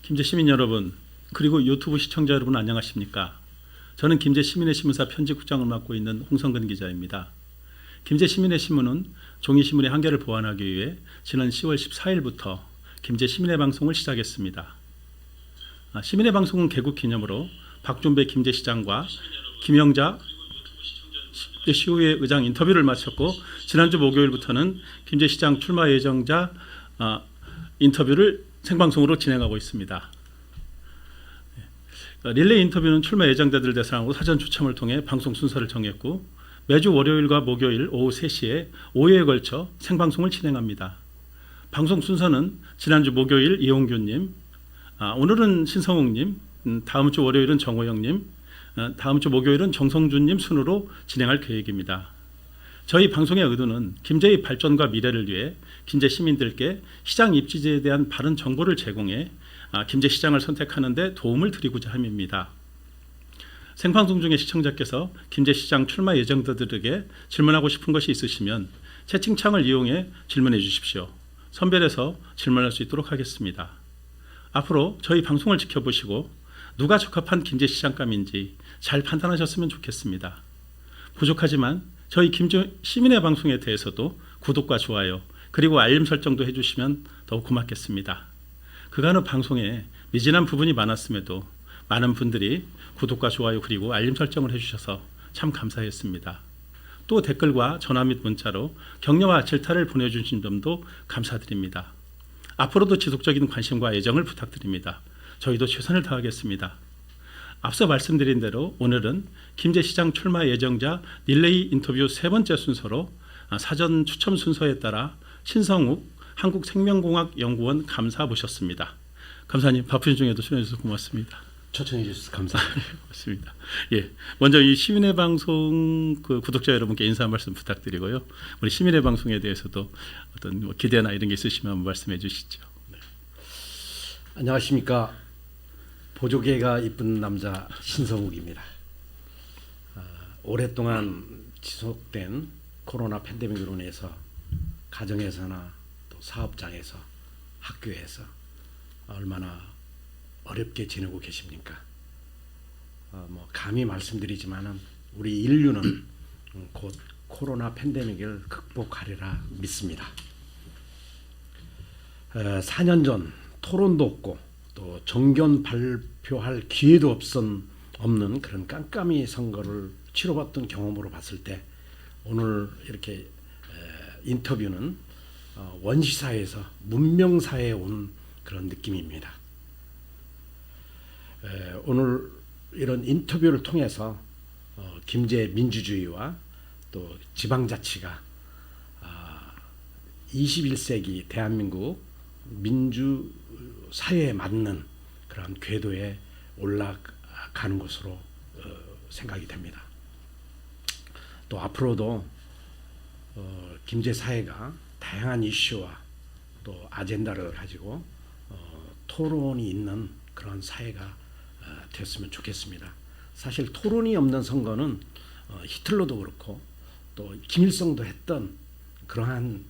김제 시민 여러분, 그리고 유튜브 시청자 여러분 안녕하십니까? 저는 김제 시민의 신문사 편집국장을 맡고 있는 홍성근 기자입니다. 김제 시민의 신문은 종이신문의 한계를 보완하기 위해 지난 10월 14일부터 김제 시민의 방송을 시작했습니다. 시민의 방송은 개국 기념으로 박준배 김제시장과 김영자 시의회 의장 인터뷰를 마쳤고, 지난주 목요일부터는 김제시장 출마 예정자 인터뷰를 생방송으로 진행하고 있습니다. 릴레이 인터뷰는 출마 예정자들을 대상으로 사전 추첨을 통해 방송 순서를 정했고, 매주 월요일과 목요일 오후 3시에 5회에 걸쳐 생방송을 진행합니다. 방송 순서는 지난주 목요일 이홍규님, 오늘은 신성욱님, 다음 주 월요일은 정호영님, 다음 주 목요일은 정성준님 순으로 진행할 계획입니다. 저희 방송의 의도는 김제의 발전과 미래를 위해 김제 시민들께 시장 입지제에 대한 바른 정보를 제공해 김제 시장을 선택하는 데 도움을 드리고자 함입니다. 생방송 중에 시청자께서 김제 시장 출마 예정자들에게 질문하고 싶은 것이 있으시면 채팅창을 이용해 질문해 주십시오. 선별해서 질문할 수 있도록 하겠습니다. 앞으로 저희 방송을 지켜보시고 누가 적합한 김제 시장감인지 잘 판단하셨으면 좋겠습니다. 부족하지만 저희 김제 시민의 방송에 대해서도 구독과 좋아요 그리고 알림 설정도 해주시면 더욱 고맙겠습니다. 그간의 방송에 미진한 부분이 많았음에도 많은 분들이 구독과 좋아요 그리고 알림 설정을 해주셔서 참 감사했습니다. 또 댓글과 전화 및 문자로 격려와 질타를 보내주신 점도 감사드립니다. 앞으로도 지속적인 관심과 애정을 부탁드립니다. 저희도 최선을 다하겠습니다. 앞서 말씀드린 대로 오늘은 김제시장 출마 예정자 릴레이 인터뷰 세 번째 순서로 사전 추첨 순서에 따라 신성욱 한국생명공학연구원 감사 모셨습니다. 감사님 바쁘신 중에도 출연해 주셔서 고맙습니다. 초청해 주셔서 감사합니다. 고맙습니다. 예, 먼저 이 시민의 방송 구독자 여러분께 인사 말씀 부탁드리고요. 우리 시민의 방송에 대해서도 어떤 기대나 이런 게 있으시면 한번 말씀해 주시죠. 네. 안녕하십니까. 보조개가 이쁜 남자 신성욱입니다. 오랫동안 지속된 코로나 팬데믹으로 인해서 가정에서나 또 사업장에서 학교에서 얼마나 어렵게 지내고 계십니까? 감히 말씀드리지만은 우리 인류는 곧 코로나 팬데믹을 극복하리라 믿습니다. 4년 전 토론도 없고 또 정견 발표할 기회도 없는 그런 깜깜이 선거를 치러봤던 경험으로 봤을 때 오늘 이렇게 인터뷰는 원시사회에서 문명사회에 온 그런 느낌입니다. 오늘 이런 인터뷰를 통해서 김제 민주주의와 또 지방자치가 21세기 대한민국 민주사회에 맞는 그런 궤도에 올라가는 것으로 생각이 됩니다. 또 앞으로도 김제사회가 다양한 이슈와 또 아젠다를 가지고 토론이 있는 그런 사회가 됐으면 좋겠습니다. 사실 토론이 없는 선거는 히틀러도 그렇고 또 김일성도 했던 그러한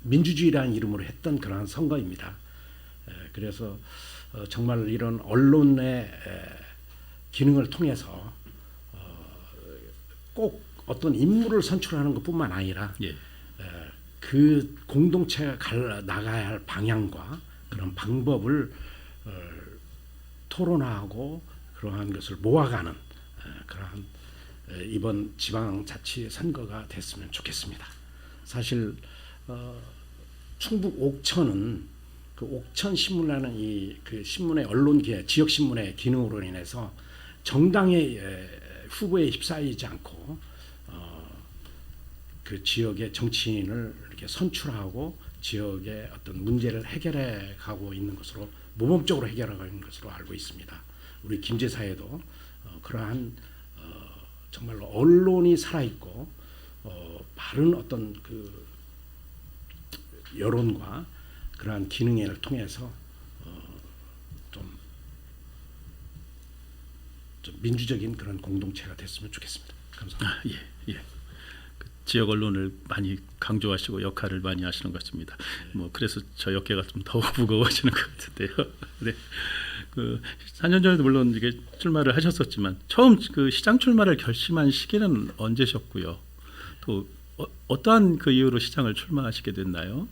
민주주의라는 이름으로 했던 그러한 선거입니다. 그래서 정말 이런 언론의 기능을 통해서 꼭 어떤 인물을 선출하는 것뿐만 아니라 예. 그 공동체가 나가야 할 방향과 그런 방법을 토론하고 그러한 것을 모아가는 그러한 이번 지방자치 선거가 됐으면 좋겠습니다. 사실 충북 옥천은 그 옥천 신문이라는 그 신문의 언론계 지역 신문의 기능으로 인해서 정당의 후보에 휩싸이지 않고 그 지역의 정치인을 이렇게 선출하고 지역의 어떤 문제를 해결해 가고 있는 것으로 모범적으로 해결하고 있는 것으로 알고 있습니다. 우리 김제사회도 그러한 정말로 언론이 살아있고 바른 어떤 그 여론과 그러한 기능을 통해서 좀 민주적인 그런 공동체가 됐으면 좋겠습니다. 감사합니다. 예. 지역 언론을 많이 강조하시고 역할을 많이 하시는 것 같습니다. 뭐 그래서 저 어깨가 좀 더 무거워지는 것 같은데요. 네. 그 4년 전에도 물론 이게 출마를 하셨었지만 처음 그 시장 출마를 결심한 시기는 언제셨고요? 또 어떠한 그 이유로 시장을 출마하시게 됐나요?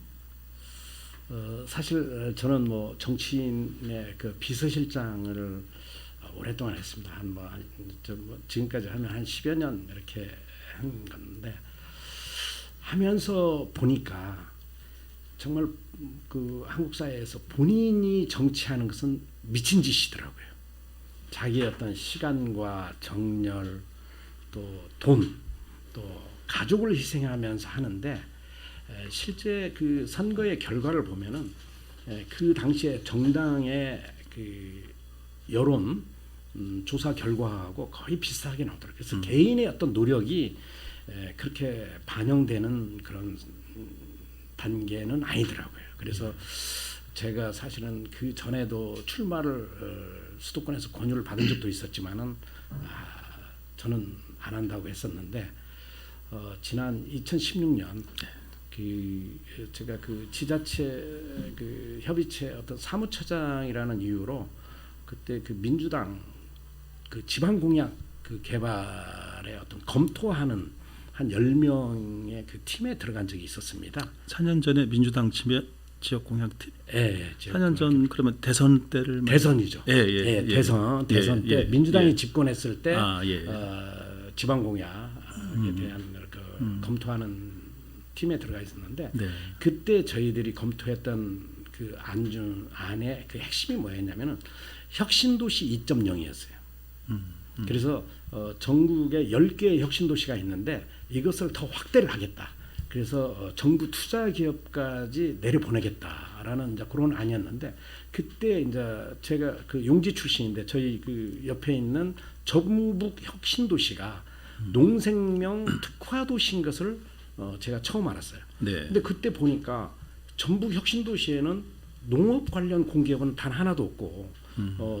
사실 저는 뭐 정치인의 그 비서실장을 오랫동안 했습니다. 지금까지 하면 한 10여 년 이렇게 한 건데 하면서 보니까 정말 그 한국 사회에서 본인이 정치하는 것은 미친 짓이더라고요. 자기의 어떤 시간과 정열 또 돈 또 가족을 희생하면서 하는데 실제 그 선거의 결과를 보면은 그 당시에 정당의 그 여론 조사 결과하고 거의 비슷하게 나오더라고요. 그래서 개인의 어떤 노력이 그렇게 반영되는 그런 단계는 아니더라고요. 그래서 제가 사실은 그 전에도 출마를 수도권에서 권유를 받은 적도 있었지만은 저는 안 한다고 했었는데 지난 2016년 제가 그 지자체 그 협의체 어떤 사무처장이라는 이유로 그때 그 민주당 그 지방 공약 그 개발에 어떤 검토하는 한 10명의 그 팀에 들어간 적이 있었습니다. 4년 전에 민주당 지역 공약팀. 예, 4년 전 그러면 대선 때를 대선이죠. 예, 대선 때 민주당이 집권했을 때 예. 지방 공약에 대한 그 검토하는 팀에 들어가 있었는데 네. 그때 저희들이 검토했던 그 안의 그 핵심이 뭐였냐면은 혁신도시 2.0이었어요. 그래서 전국에 10개의 혁신도시가 있는데 이것을 더 확대를 하겠다. 그래서 정부 투자 기업까지 내려보내겠다라는 이제 그런 안이었는데 그때 이제 제가 그 용지 출신인데 저희 그 옆에 있는 전북 혁신도시가 농생명 특화도시인 것을 제가 처음 알았어요. 네. 근데 그때 보니까 전북 혁신도시에는 농업 관련 공기업은 단 하나도 없고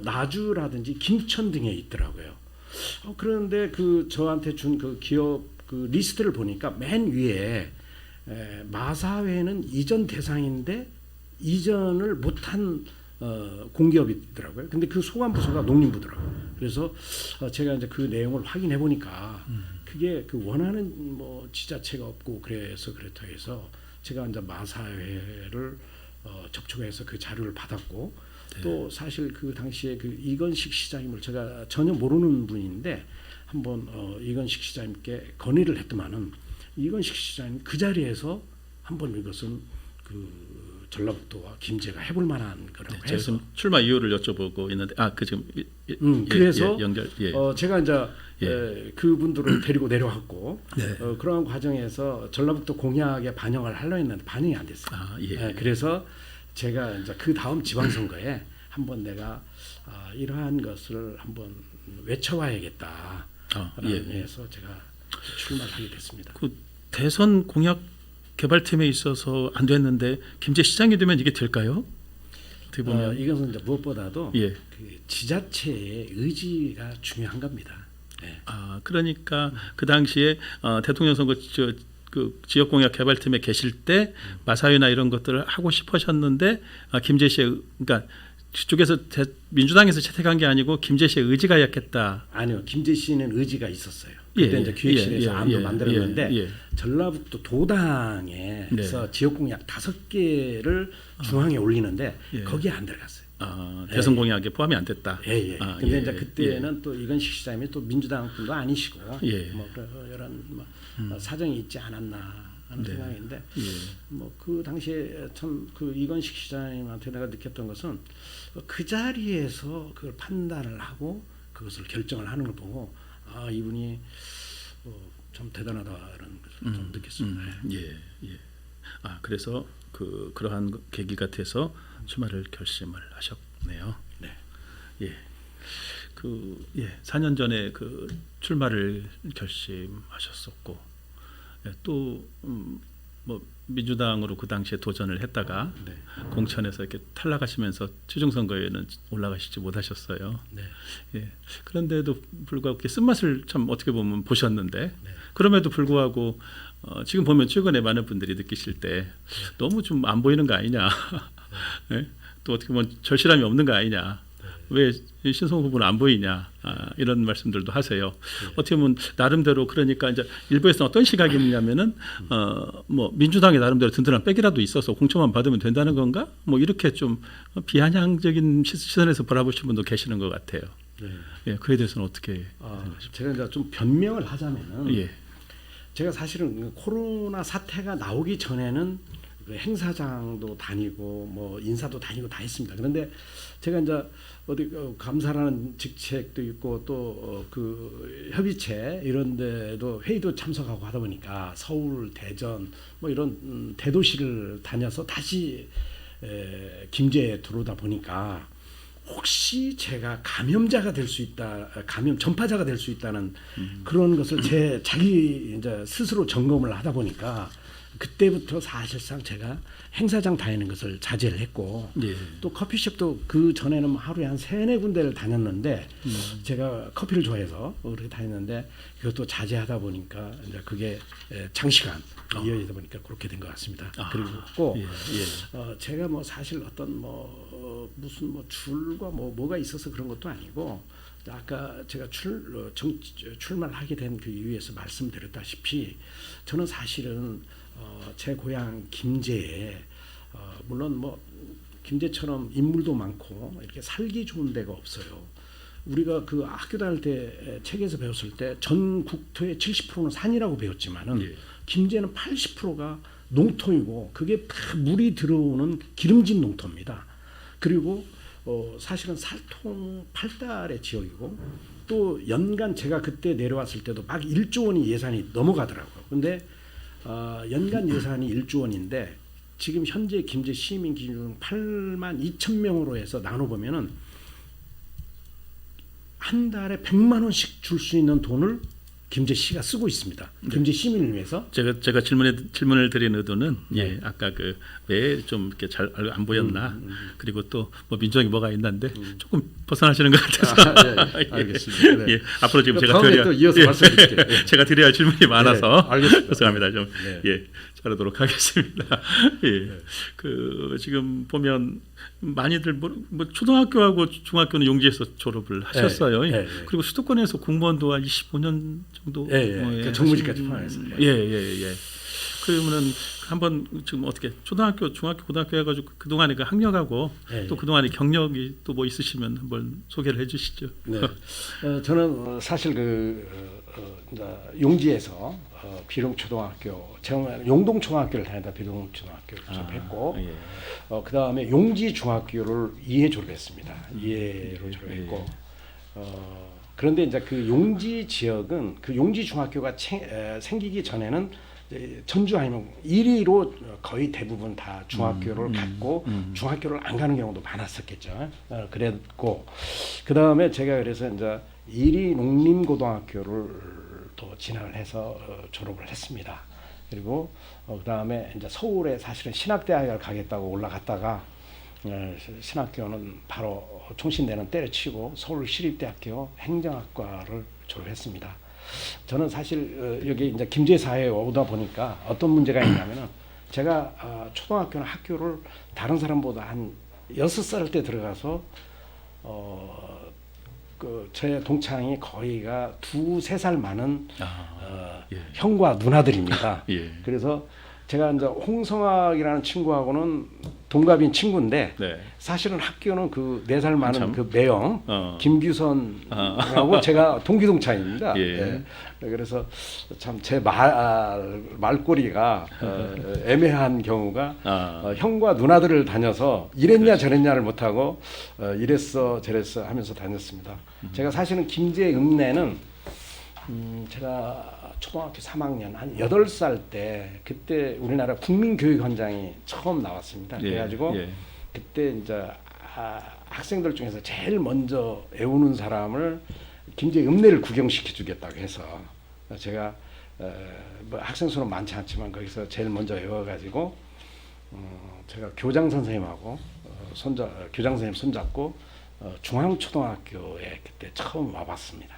나주라든지 김천 등에 있더라고요. 그런데 그 저한테 준 그 기업 그 리스트를 보니까 맨 위에 마사회는 이전 대상인데 이전을 못한 공기업이 있더라고요. 근데 그 소관 부서가 농림부더라고요. 그래서 제가 이제 그 내용을 확인해 보니까 그게 그 원하는 뭐 지자체가 없고 그래서 그렇다 해서 제가 이제 마사회를 접촉해서 그 자료를 받았고 네. 또 사실 그 당시에 그 이건식 시장님을 제가 전혀 모르는 분인데 한번 이건식 시장님께 건의를 했더만은 이건식 시장님 그 자리에서 한번 이것은 그 전라북도와 김제가 해볼 만한 거라고 제가 해서 지금 출마 이유를 여쭤보고 있는데 그 지금 그래서 연결 제가 이제 그분들을 데리고 내려왔고 네. 그러한 과정에서 전라북도 공약에 반영을 하려 했는데 반영이 안 됐어요. 그래서 제가 이제 그 다음 지방선거에 한번 내가 이러한 것을 한번 외쳐와야겠다. 해서 제가 출마를 하게 됐습니다. 그 대선 공약 개발팀에 있어서 안 됐는데 김제 시장이 되면 이게 될까요? 어떻게 보면 이것은 이제 무엇보다도 예. 그 지자체의 의지가 중요한 겁니다. 네. 그러니까 그 당시에 대통령 선거 그 지역 공약 개발팀에 계실 때 마사회나 이런 것들을 하고 싶으셨는데 김제 씨의 그러니까 그쪽에서 민주당에서 채택한 게 아니고 김제 씨의 의지가 약했다. 아니요, 김제 씨는 의지가 있었어요. 그때 이제 기획실에서 안도 만들었는데 전라북도 도당에서 지역 공약 5개를 중앙에 올리는데 거기에 안 들어갔어요. 대선 공약에 포함이 안 됐다. 근데 이제 그때는 또 이건식 시장님이 또 민주당 분도 아니시고 뭐 이런 사정이 있지 않았나 하는 생각인데 뭐 그 당시에 참 그 이건식 시장님한테 내가 느꼈던 것은 그 자리에서 그걸 판단을 하고 그것을 결정을 하는 걸 보고 이분이 참 대단하다라는 것을 좀 느꼈습니다. 그래서 그러한 계기 같아서 출마를 결심을 하셨네요. 네. 4년 전에 그 출마를 결심하셨었고 또 뭐 민주당으로 그 당시에 도전을 했다가 네. 공천에서 이렇게 탈락하시면서 최종 선거에는 올라가시지 못하셨어요. 네. 예. 그런데도 불구하고 이렇게 쓴맛을 참 어떻게 보면 보셨는데 네. 그럼에도 불구하고 지금 보면 최근에 많은 분들이 느끼실 때 너무 좀 안 보이는 거 아니냐. 예? 또 어떻게 보면 절실함이 없는 거 아니냐. 왜 신성호 후보는 안 보이냐 이런 말씀들도 하세요. 어떻게 보면 나름대로 그러니까 이제 일부에서는 어떤 시각이 있냐면은 뭐 민주당의 나름대로 든든한 백이라도 있어서 공천만 받으면 된다는 건가? 뭐 이렇게 좀 비아냥적인 시선에서 바라보시는 분도 계시는 것 같아요. 네. 예, 그에 대해서는 어떻게 제가 이제 좀 변명을 하자면은 예, 제가 사실은 코로나 사태가 나오기 전에는 그 행사장도 다니고 뭐 인사도 다니고 다 했습니다. 그런데 제가 이제 어디 감사라는 직책도 있고 또 그 협의체 이런 데도 회의도 참석하고 하다 보니까 서울, 대전 뭐 이런 대도시를 다녀서 다시 김제에 들어오다 보니까 혹시 제가 감염자가 될 수 있다, 감염 전파자가 될 수 있다는 그런 것을 제 자기 이제 스스로 점검을 하다 보니까 그때부터 사실상 제가 행사장 다니는 것을 자제를 했고 예. 또 커피숍도 그 전에는 하루에 한 3-4군데를 다녔는데 제가 커피를 좋아해서 그렇게 다녔는데 그것도 자제하다 보니까 이제 그게 장시간 이어지다 보니까 그렇게 된 것 같습니다. 그리고 예, 예. 제가 뭐 사실 어떤 뭐 무슨 뭐 줄과 뭐가 있어서 그런 것도 아니고 아까 제가 출마를 하게 된 그 이유에서 말씀드렸다시피 저는 사실은 제 고향 김제에 물론 뭐 김제처럼 인물도 많고 이렇게 살기 좋은 데가 없어요. 우리가 그 학교 다닐 때 책에서 배웠을 때 전 국토의 70%는 산이라고 배웠지만은 예. 김제는 80%가 농토이고 그게 다 물이 들어오는 기름진 농토입니다. 그리고 사실은 살통 8달의 지역이고 또 연간 제가 그때 내려왔을 때도 막 1조 원이 예산이 넘어가더라고요. 근데 연간 예산이 1조 원인데 지금 현재 김제 시민 기준 8만 2천 명으로 해서 나눠보면은 한 달에 100만 원씩 줄 수 있는 돈을 김제시가 쓰고 있습니다. 김제 시민을 위해서. 제가 질문을 드린 의도는 예, 아까 그 왜 좀 이렇게 잘 안 보였나 그리고 또 뭐 민주당이 뭐가 있는데 조금 벗어나시는 것 같아서 예, 알겠습니다. 네. 예, 앞으로 지금 제가 다음에 드려야 또 이어서 말씀드릴게요. 예. 제가 드려야 할 질문이 많아서 알겠습니다. 죄송합니다. 좀 네. 예, 자르도록 하겠습니다. 예, 그 지금 보면 많이들 뭐 초등학교하고 중학교는 용지에서 졸업을 하셨어요. 예, 예, 예. 그리고 수도권에서 공무원도 한 25년 정도 그 정무직까지 포함해서. 예. 그러면은 한번 지금 어떻게 초등학교, 중학교, 고등학교 해가지고 그 동안에 그 학력하고 또 그 동안에 경력이 또 뭐 있으시면 한번 소개를 해주시죠. 네, 저는 사실 이제 용지에서 비룡초등학교, 제가 용동초등학교를 다니다 비룡초등학교를 졸업했고, 그 다음에 용지중학교를 2회 졸업했습니다. 2회로 졸업했고, 그런데 이제 그 용지 지역은 그 용지중학교가 생기기 전에는 전주 아니면 1위로 거의 대부분 다 중학교를 갔고 중학교를 안 가는 경우도 많았었겠죠. 그랬고 그 다음에 제가 그래서 이제 1위 농림고등학교를 또 진학을 해서 졸업을 했습니다. 그리고 그 다음에 이제 서울에 사실은 신학대학을 가겠다고 올라갔다가 신학교는 바로 총신대는 때려치고 서울시립대학교 행정학과를 졸업했습니다. 저는 사실 여기 이제 김제 사회에 오다 보니까 어떤 문제가 있냐면은 제가 초등학교나 학교를 다른 사람보다 한 6살 때 들어가서 제 동창이 거의가 2-3살 많은 형과 누나들입니다. 예. 그래서 제가 이제 홍성학이라는 친구하고는 동갑인 친구인데 네. 사실은 학교는 그 4살 많은 한참. 그 매형 김규선하고 제가 동기동창입니다. 예. 그래서 참 제 말꼬리가 애매한 경우가 형과 누나들을 다녀서 이랬냐 저랬냐를 못하고 이랬어 저랬어 하면서 다녔습니다. 제가 사실은 김제 읍내는 제가 초등학교 3학년 한 8살 때 그때 우리나라 국민교육헌장이 처음 나왔습니다. 그래가지고 그때 이제 학생들 중에서 제일 먼저 애우는 사람을 김제 읍내를 구경시켜 주겠다고 해서 제가 뭐 학생 수는 많지 않지만 거기서 제일 먼저 외워가지고 제가 교장 선생님하고 교장 선생님 손잡고 중앙초등학교에 그때 처음 와봤습니다.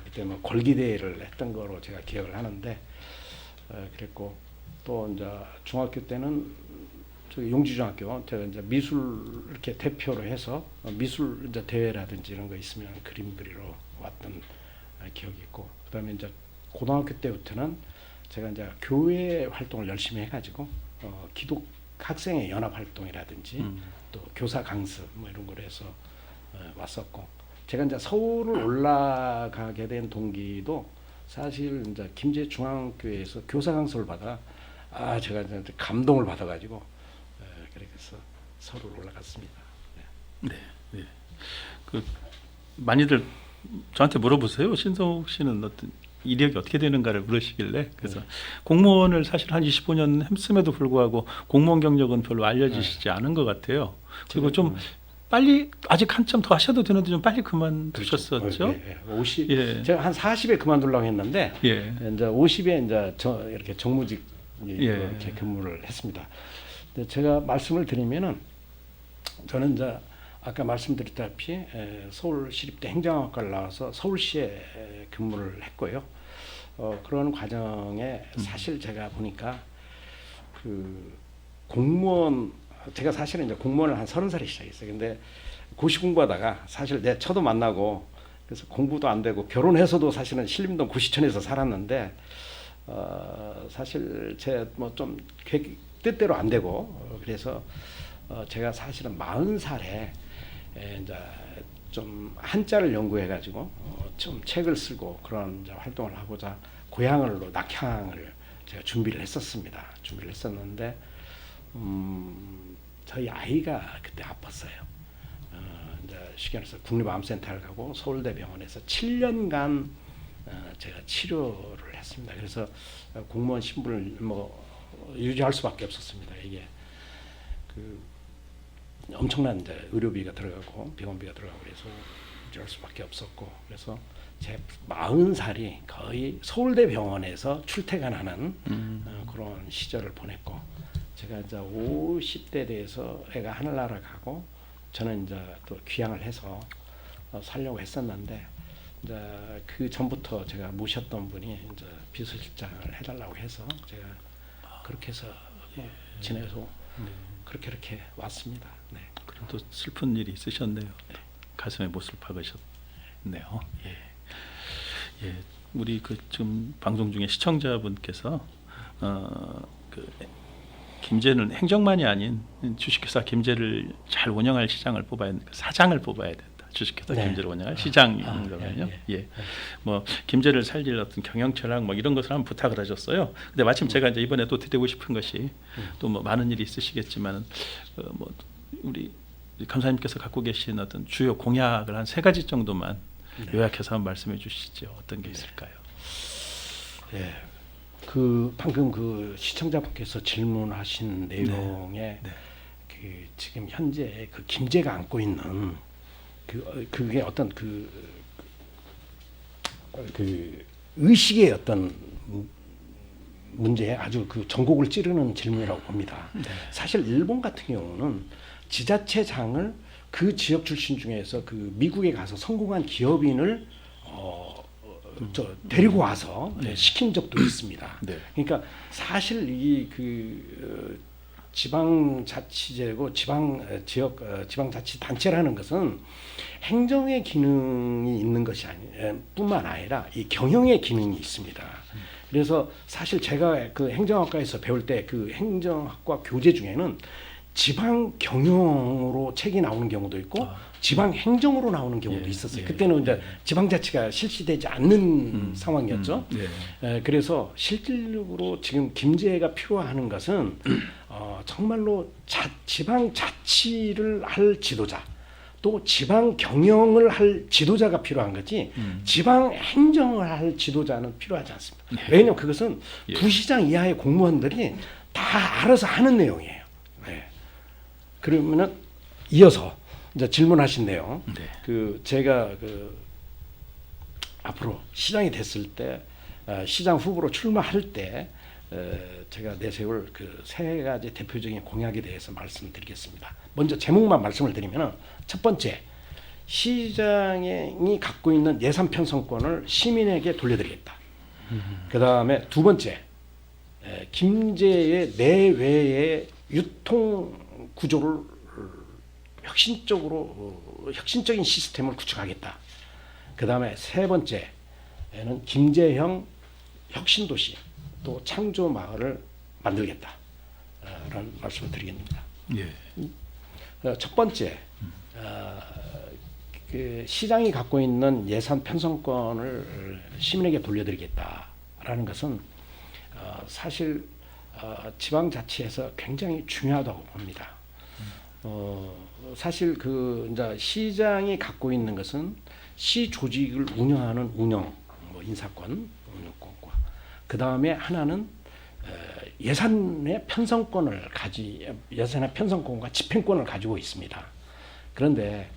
그때 뭐 골기대회를 했던 거로 제가 기억을 하는데 그랬고 또 이제 중학교 때는 저기 용지중학교 제가 이제 미술 이렇게 대표로 해서 미술 이제 대회라든지 이런 거 있으면 그림 그리러 왔던 기억이 있고 그다음에 이제 고등학교 때부터는 제가 이제 교회 활동을 열심히 해가지고 기독 학생의 연합 활동이라든지 또 교사 강습 뭐 이런 걸 해서 왔었고 제가 이제 서울을 올라가게 된 동기도 사실 이제 김제중앙교회에서 교사 강습을 받아 제가 이제 감동을 받아가지고 그래서 서울을 올라갔습니다. 네, 네. 그 많이들 저한테 물어보세요. 신성욱 씨는 어떤 이력이 어떻게 되는가를 물으시길래 그래서 공무원을 사실 한 25년 했음에도 불구하고 공무원 경력은 별로 알려지시지 않은 것 같아요. 그리고 좀 빨리 아직 한참 더 하셔도 되는데 좀 빨리 그만두셨었죠. 그렇죠. 50 제가 한 40에 그만두려고 했는데 이제 50에 이제 이렇게 정무직 이렇게 근무를 했습니다. 근데 제가 말씀을 드리면은 저는 이제 아까 말씀드렸다시피 서울시립대 행정학과를 나와서 서울시에 근무를 했고요. 그런 과정에 사실 제가 보니까 그 공무원 제가 사실은 이제 공무원을 한 30살에 시작했어요. 근데 고시 공부하다가 사실 내 처도 만나고 그래서 공부도 안 되고 결혼해서도 사실은 신림동 고시촌에서 살았는데 사실 제 뭐 좀 뜻대로 안 되고 그래서 제가 사실은 40살에 이제 좀 한자를 연구해가지고 좀 책을 쓰고 그런 이제 활동을 하고자 고향으로 낙향을 제가 준비를 했었습니다. 준비를 했었는데 저희 아이가 그때 아팠어요. 이제 시간에서 국립암센터를 가고 서울대병원에서 7년간 제가 치료를 했습니다. 그래서 공무원 신분을 뭐 유지할 수밖에 없었습니다. 이게 그 엄청난 이제 의료비가 들어가고 병원비가 들어가고 그래서 유지할 수밖에 없었고 그래서 제 40살이 거의 서울대병원에서 출퇴근하는 그런 시절을 보냈고 제가 이제 50대 돼서 애가 하늘나라 가고 저는 이제 또 귀향을 해서 살려고 했었는데 이제 그 전부터 제가 모셨던 분이 이제 비서실장을 해달라고 해서 제가 그렇게 해서 지내서 그렇게 왔습니다. 네. 그럼 또 슬픈 일이 있으셨네요. 가슴에 못을 박으셨네요. 예, 우리 그 지금 방송 중에 시청자분께서 그 김제는 행정만이 아닌 주식회사 김제를 잘 운영할 시장을 뽑아야 사장을 뽑아야 된다. 주식회사 김제를 운영할 시장이거든요. 뭐 김제를 살릴 어떤 경영 철학 뭐 이런 것을 한번 부탁을 하셨어요. 근데 마침 제가 이제 이번에 또 드리고 싶은 것이 또 뭐 많은 일이 있으시겠지만 뭐 우리 감사님께서 갖고 계신 어떤 주요 공약을 한 3가지 정도만 요약해서 한번 말씀해 주시죠. 어떤 게 있을까요? 그 방금 그 시청자분께서 질문하신 내용에 그 지금 현재 그 김제가 안고 있는 그게 어떤 그 의식의 어떤 문제에 아주 그 전곡을 찌르는 질문이라고 봅니다. 사실 일본 같은 경우는 지자체장을 그 지역 출신 중에서 그 미국에 가서 성공한 기업인을 데리고 와서 시킨 적도 있습니다. 그러니까 사실 이 그 지방자치제고 지방자치단체라는 것은 행정의 기능이 있는 것이 뿐만 아니라 이 경영의 기능이 있습니다. 그래서 사실 제가 그 행정학과에서 배울 때 그 행정학과 교재 중에는 지방 경영으로 책이 나오는 경우도 있고 지방 행정으로 나오는 경우도 있었어요. 그때는 이제 지방자치가 실시되지 않는 상황이었죠. 그래서 실질적으로 지금 김제가 필요하는 것은 정말로 지방자치를 할 지도자, 또 지방 경영을 할 지도자가 필요한 거지 지방 행정을 할 지도자는 필요하지 않습니다. 왜냐하면 그것은 부시장 이하의 공무원들이 다 알아서 하는 내용이에요. 그러면은 이어서 이제 질문하신 내용, 그 제가 그 앞으로 시장이 됐을 때 시장 후보로 출마할 때 제가 내세울 그 세 가지 대표적인 공약에 대해서 말씀드리겠습니다. 먼저 제목만 말씀을 드리면 첫 번째, 시장이 갖고 있는 예산 편성권을 시민에게 돌려드리겠다. 그 다음에 두 번째, 김제의 내외의 유통 구조를 혁신적인 시스템을 구축하겠다. 그 다음에 세 번째는 김제형 혁신도시 또 창조마을을 만들겠다. 라는 말씀을 드리겠습니다. 예. 첫 번째, 그 시장이 갖고 있는 예산 편성권을 시민에게 돌려드리겠다라는 것은 사실 지방자치에서 굉장히 중요하다고 봅니다. 사실 그 이제 시장이 갖고 있는 것은 시 조직을 운영하는 뭐 인사권, 운영권과 그 다음에 하나는 예산의 편성권과 집행권을 가지고 있습니다. 그런데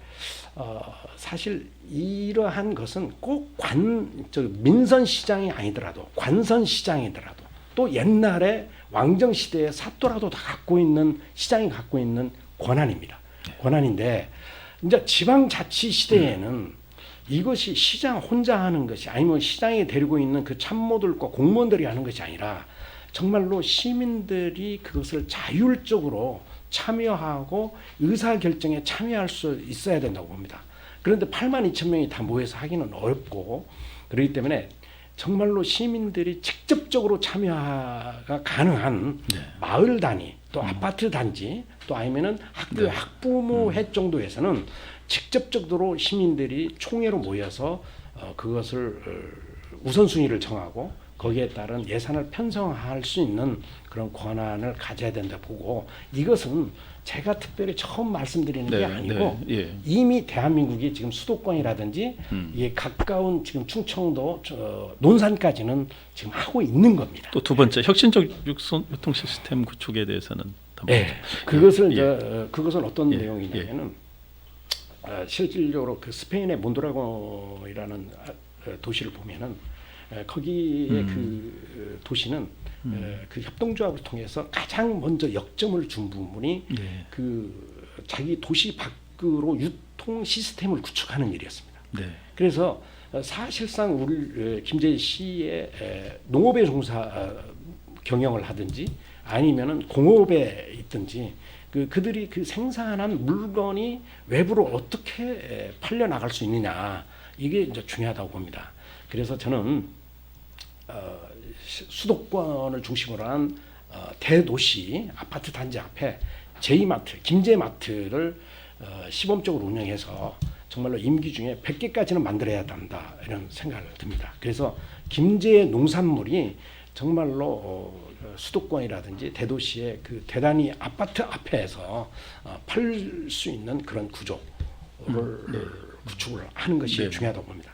사실 이러한 것은 꼭 민선 시장이 아니더라도 관선 시장이더라도 또 옛날에 왕정 시대의 사또라도 다 갖고 있는 시장이 갖고 있는 권한입니다. 권한인데 이제 지방자치 시대에는 이것이 시장 혼자 하는 것이 아니면 시장에 데리고 있는 그 참모들과 공무원들이 하는 것이 아니라 정말로 시민들이 그것을 자율적으로 참여하고 의사결정에 참여할 수 있어야 된다고 봅니다. 그런데 82,000명이 다 모여서 하기는 어렵고 그렇기 때문에 정말로 시민들이 직접적으로 참여가 가능한 마을 단위 또 아파트 단지 또 아니면은 학교 학부모 회 정도에서는 직접적으로 시민들이 총회로 모여서 그것을 우선순위를 정하고 거기에 따른 예산을 편성할 수 있는 그런 권한을 가져야 된다 보고 이것은 제가 특별히 처음 말씀드리는 게 아니고 이미 대한민국이 지금 수도권이라든지 이 가까운 지금 충청도 논산까지는 지금 하고 있는 겁니다. 또 두 번째 혁신적 유통 시스템 구축에 대해서는 그것을 그것은 어떤 내용이냐면은 실질적으로 그 스페인의 몬드라곤이라는 도시를 보면은 거기에 그 도시는 그 협동조합을 통해서 가장 먼저 역점을 준 부분이 그 자기 도시 밖으로 유통 시스템을 구축하는 일이었습니다. 그래서 사실상 우리 김제시의 농업에 경영을 하든지 아니면은 공업에 있든지 그들이 그 생산한 물건이 외부로 어떻게 팔려 나갈 수 있느냐 이게 이제 중요하다고 봅니다. 그래서 저는 수도권을 중심으로 한 대도시 아파트 단지 앞에 제2마트, 김제마트를 시범적으로 운영해서 정말로 임기 중에 100개까지는 만들어야 한다 이런 생각을 듭니다. 그래서 김제의 농산물이 정말로 수도권이라든지 대도시의 그 대단히 아파트 앞에서 팔 수 있는 그런 구조를 구축을 하는 것이 중요하다고 봅니다.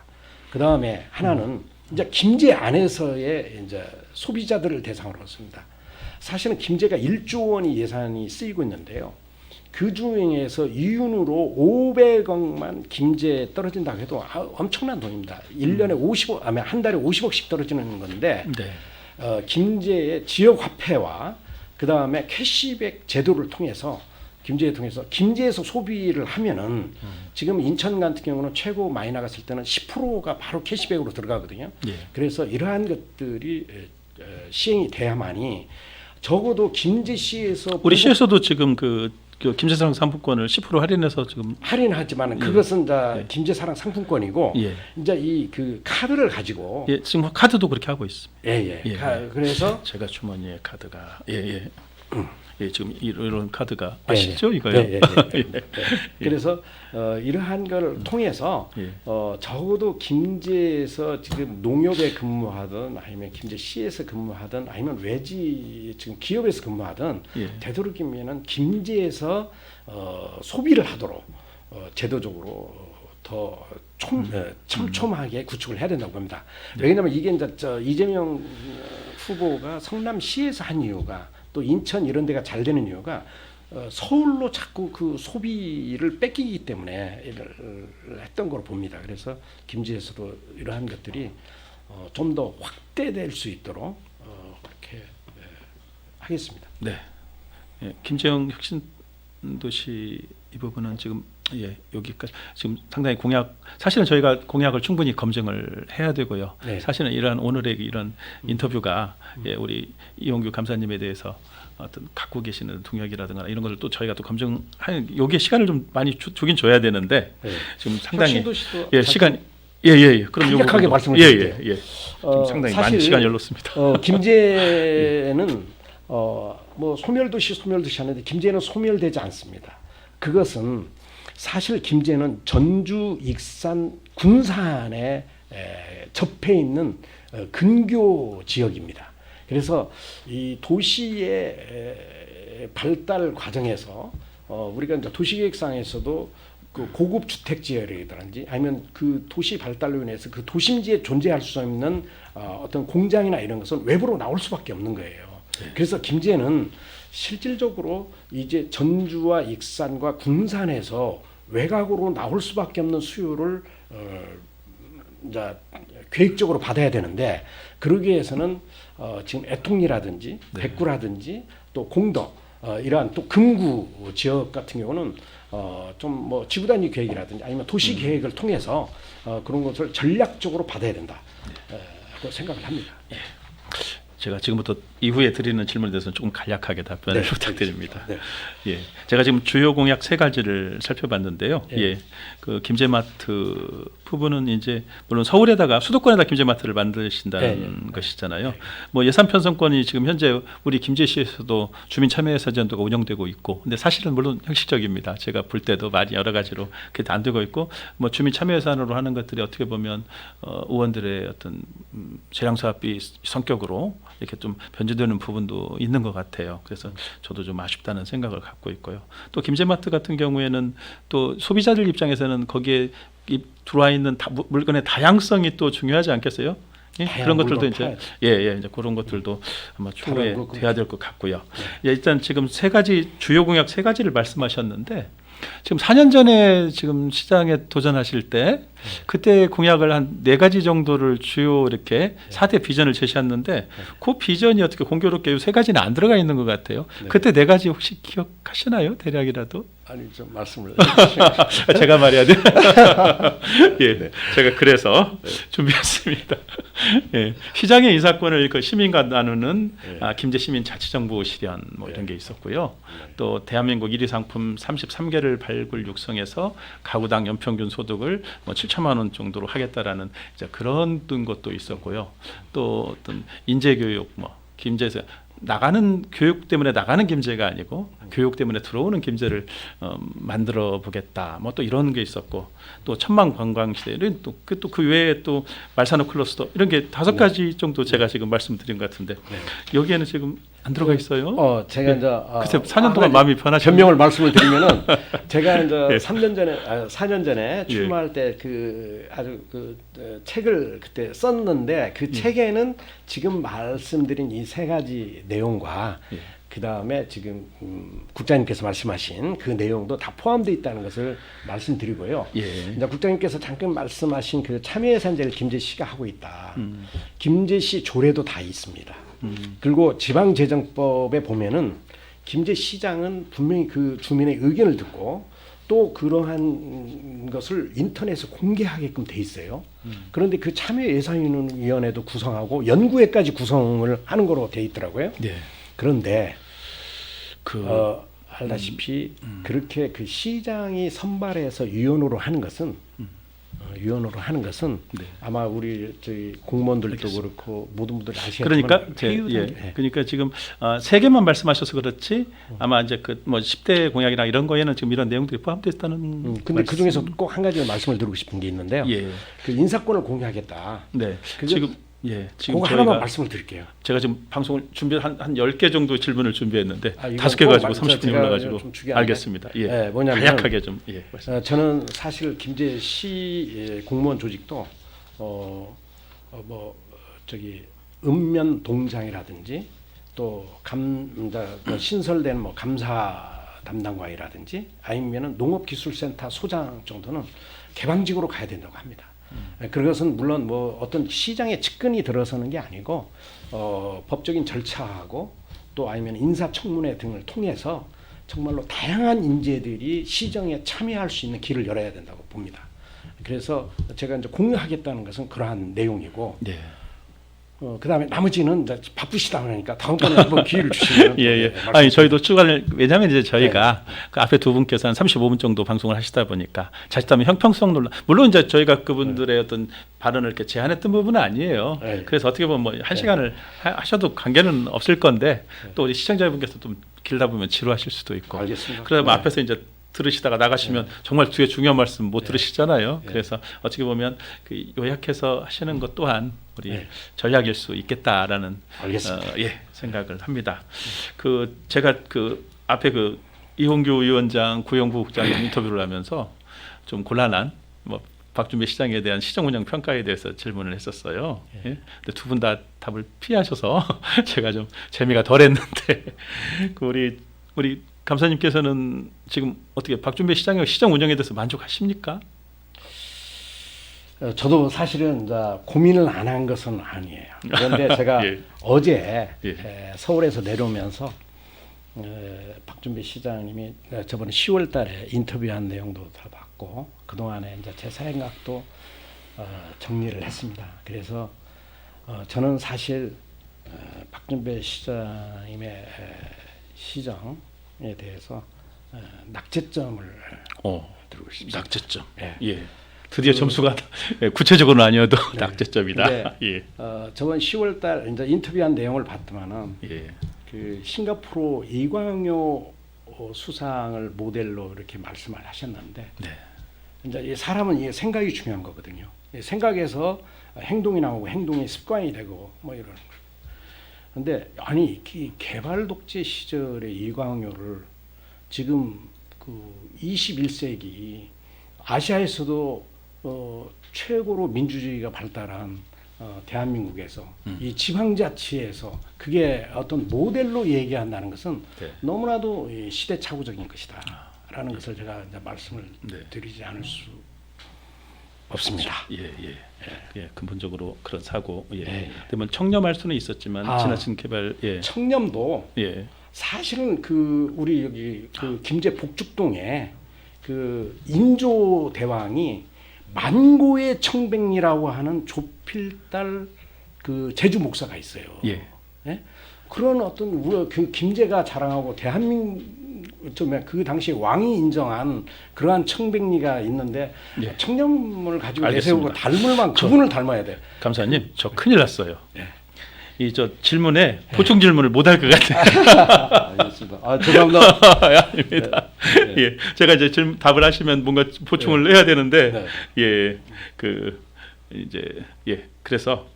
그 다음에 하나는 이제 김제 안에서의 이제 소비자들을 대상으로 했습니다. 사실은 김제가 1조 원이 예산이 쓰이고 있는데요. 그 중에서 이윤으로 500억만 김제에 떨어진다고 해도 엄청난 돈입니다. 1년에 50억, 아니 한 달에 50억씩 떨어지는 건데 김제의 지역 화폐와 그 다음에 캐시백 제도를 통해서 김제에서 소비를 하면은 지금 인천 같은 경우는 최고 많이 나갔을 때는 10%가 바로 캐시백으로 들어가거든요. 그래서 이러한 것들이 시행이 돼야만이 적어도 김제시에서 우리 시에서도 지금 그 김제사랑 상품권을 10% 할인해서 지금 할인하지만 그것은 다 김제사랑 상품권이고 이제 이 그 카드를 가지고 지금 카드도 그렇게 하고 있습니다. 그래서 제가 주머니에 카드가 지금 이런 카드가 아시죠 이거요? 그래서 이러한 걸 통해서 적어도 김제에서 지금 농협에 근무하든 아니면 김제시에서 근무하든 아니면 외지 지금 기업에서 근무하든 되도록이면은 김제에서 소비를 하도록 제도적으로 더 촘촘하게 구축을 해야 된다고 봅니다. 왜냐하면 이게 이제 이재명 후보가 성남시에서 한 이유가 또 인천 이런 데가 잘 되는 이유가 서울로 자꾸 그 소비를 뺏기기 때문에 했던 걸 봅니다. 그래서 김제에서도 이러한 것들이 좀 더 확대될 수 있도록 그렇게 하겠습니다. 네. 예, 김재형 혁신도시 이 부분은 지금 여기까지 지금 상당히 사실은 저희가 공약을 충분히 검증을 해야 되고요. 네. 사실은 이러한 오늘의 이런 인터뷰가 우리 이용규 감사님에 대해서 어떤 갖고 계시는 동역이라든가 이런 것을 또 저희가 또 검증하는 여기에 시간을 좀 많이 주긴 줘야 되는데 네. 지금 상당히 혁신도시도 시간 그럼 간략하게 요거 말씀을 드릴게요. 지금 상당히 많은 사실 시간이 열렸습니다. 김제는 뭐 소멸도시 하는데 김제는 소멸되지 않습니다. 그것은 사실 김제는 전주, 익산, 군산에 접해 있는 근교 지역입니다. 그래서 이 도시의 발달 과정에서 우리가 이제 도시계획상에서도 그 고급 주택 지역이라든지 아니면 그 도시 발달로 인해서 그 도심지에 존재할 수 있는 어떤 공장이나 이런 것은 외부로 나올 수밖에 없는 거예요. 그래서 김제는 실질적으로 이제 전주와 익산과 군산에서 외곽으로 나올 수밖에 없는 수요를 이제 계획적으로 받아야 되는데 그러기 위해서는 지금 애통리라든지 백구라든지 또 공덕 이러한 또 금구 지역 같은 경우는 좀 뭐 지구단위 계획이라든지 아니면 도시 계획을 통해서 그런 것을 전략적으로 받아야 된다 하고 생각을 합니다. 제가 지금부터 이후에 드리는 질문에 대해서는 조금 간략하게 답변을 네, 부탁드립니다. 네. 예, 제가 지금 주요 공약 3가지를 살펴봤는데요. 그 김제마트 부분은 이제 물론 서울에다가 수도권에다 김제마트를 만드신다는 것이잖아요. 뭐 예산 편성권이 지금 현재 우리 김제시에서도 주민참여예산제도가 운영되고 있고, 근데 사실은 물론 형식적입니다. 제가 볼 때도 많이 여러 가지로 그게 안 되고 있고, 뭐 주민참여예산으로 하는 것들이 어떻게 보면 의원들의 어떤 재량사업비 성격으로 이렇게 좀 변제되는 부분도 있는 것 같아요. 그래서 저도 좀 아쉽다는 생각을 갖고 있고요. 또 김제마트 같은 경우에는 또 소비자들 입장에서는 거기에 들어와 있는 물건의 다양성이 또 중요하지 않겠어요? 그런 것들도 이제 이제 그런 것들도 아마 추후에 돼야 될 것 같고요. 일단 지금 3가지 주요 공약 3가지를 말씀하셨는데 지금 4년 전에 지금 시장에 도전하실 때 그때 공약을 한 4가지 정도를 주요 이렇게 4대 비전을 제시했는데 그 비전이 어떻게 공교롭게 3가지는 안 들어가 있는 것 같아요. 그때 4가지 혹시 기억하시나요? 대략이라도? 아니 좀 말씀을 제가 말해야 돼요. 제가 그래서 준비했습니다. 시장의 인사권을 그 시민과 나누는 김제 시민 자치정부 실현 뭐 이런 게 있었고요. 또 대한민국 1위 상품 33개를 발굴 육성해서 가구당 연평균 소득을 뭐 7천만 원 정도로 하겠다라는 이제 그런 것도 있었고요. 또 어떤 인재교육 뭐 김제에서 나가는 교육 때문에 나가는 김제가 아니고 교육 때문에 들어오는 김제를 만들어 보겠다. 뭐 또 이런 게 있었고 또 천만 관광 시대는 또 그 외에 또 말산업 클러스터 이런 게 5가지 정도 제가 지금 말씀드린 것 같은데 여기에는 지금 안 들어가 있어요. 제가 이제 그때 4년 동안 마음이 변하셨나요? 변명을 말씀을 드리면은 제가 이제 4년 전에 출마할 때 그 아주 그 책을 그때 썼는데 그 책에는 지금 말씀드린 이 3가지 내용과 그 다음에 지금 국장님께서 말씀하신 그 내용도 다 포함되어 있다는 것을 말씀드리고요. 이제 국장님께서 잠깐 말씀하신 그 참여예산제를 김제시가 하고 있다. 김제시 조례도 다 있습니다. 그리고 지방재정법에 보면은 김제시장은 분명히 그 주민의 의견을 듣고 또 그러한 것을 인터넷에 공개하게끔 돼 있어요. 그런데 그 참여예산위원회도 구성하고 연구회까지 구성을 하는 거로 돼 있더라고요. 그런데 알다시피 그렇게 그 시장이 선발해서 위원으로 하는 것은 아마 우리 저희 공무원들도 그렇고 모든 분들이 아시겠지만 그러니까 지금 3개만 말씀하셔서 그렇지 아마 이제 그 뭐 10대 공약이나 이런 거에는 지금 이런 내용들이 포함되어 있다는. 근데 그 중에서 꼭 한 가지 말씀을 드리고 싶은 게 있는데요. 그 인사권을 공유하겠다. 지금 그거 하나만 말씀을 드릴게요. 제가 지금 방송을 한 10개 정도 질문을 준비했는데 5개 가지고 30분이 올라가지고 알겠습니다. 뭐냐면 간략하게 좀 저는 사실 김제시 공무원 조직도 뭐 저기 읍면 동장이라든지 또 신설된 뭐 감사 담당관이라든지 아니면은 농업기술센터 소장 정도는 개방직으로 가야 된다고 합니다. 그것은 물론 뭐 어떤 시장에 측근이 들어서는 게 아니고 법적인 절차하고 또 아니면 인사청문회 등을 통해서 정말로 다양한 인재들이 시정에 참여할 수 있는 길을 열어야 된다고 봅니다. 그래서 제가 이제 공유하겠다는 것은 그러한 내용이고, 네. 그다음에 나머지는 이제 바쁘시다 그러니까 다음번에 한번 기회를 주시면. 예, 예. 네, 아니 저희도 추가를 왜냐하면 이제 저희가 그 앞에 두 분께서 한 35분 정도 방송을 하시다 보니까 자칫하면 형평성 논란 물론 이제 저희가 그분들의 어떤 발언을 이렇게 제한했던 부분은 아니에요. 네. 그래서 어떻게 보면 뭐 한 시간을 하셔도 관계는 없을 건데 또 우리 시청자분께서 좀 길다 보면 지루하실 수도 있고. 알겠습니다. 그러다 네. 앞에서 이제 들으시다가 나가시면 정말 뒤에 중요한 말씀 못 들으시잖아요. 그래서 어떻게 보면 그 요약해서 하시는 것 또한 우리 전략일 수 있겠다라는 알겠습니다. 생각을 합니다. 그 제가 그 앞에 그 이홍규 위원장, 구영구 국장님 인터뷰를 하면서 좀 곤란한 뭐 박준배 시장에 대한 시정 운영 평가에 대해서 질문을 했었어요. 예. 근데 두 분 다 답을 피하셔서 제가 좀 재미가 덜했는데 그 우리 감사님께서는 지금 어떻게 박준배 시장의 시정 운영에 대해서 만족하십니까? 저도 사실은 이제 고민을 안 한 것은 아니에요. 그런데 제가 예. 어제 서울에서 내려오면서 박준배 시장님이 저번에 10월 달에 인터뷰한 내용도 다 봤고 그동안에 이제 제 생각도 정리를 했습니다. 그래서 저는 사실 박준배 시장님의 시정에 대해서 낙제점을 드리고 싶습니다. 낙제점. 예. 예. 드디어 점수가 구체적으로는 아니어도 네. 낙제점이다. 예. 저번 10월 달 이제 인터뷰한 내용을 봤더만은 예. 그 싱가포르 이광요 수상을 모델로 이렇게 말씀을 하셨는데 네. 이제 이 사람은 이 생각이 중요한 거거든요. 이 생각에서 행동이 나오고 행동이 습관이 되고 뭐 이런. 근데 아니 이 개발 독재 시절의 이광요를 지금 그 21세기 아시아에서도 최고로 민주주의가 발달한 대한민국에서 이 지방자치에서 그게 어떤 모델로 얘기한다는 것은 네. 너무나도 시대착오적인 것이다라는 것을 제가 이제 말씀을 드리지 않을 수 없습니다. 예, 근본적으로 그런 사고. 예. 그러면 청렴할 수는 있었지만 지나친 개발. 예. 청렴도 예. 사실은 그 우리 여기 그 김제 복죽동에 그 인조 대왕이 만고의 청백리라고 하는 조필달 그 제주 목사가 있어요. 예. 예? 그런 어떤 우리 그 김제가 자랑하고 대한민국 그 당시에 왕이 인정한 그러한 청백리가 있는데 예. 청렴을 가지고 알겠습니다. 내세우고 닮을 만 그분을 닮아야 돼. 감사님, 저 큰일 났어요. 예. 이 저 질문에 보충 질문을 못 할 것 같아요. 알겠습니다. 죄송합니다. 아닙니다. 예, 제가 이제 답을 하시면 뭔가 보충을 해야 되는데, 예, 그 이제 그래서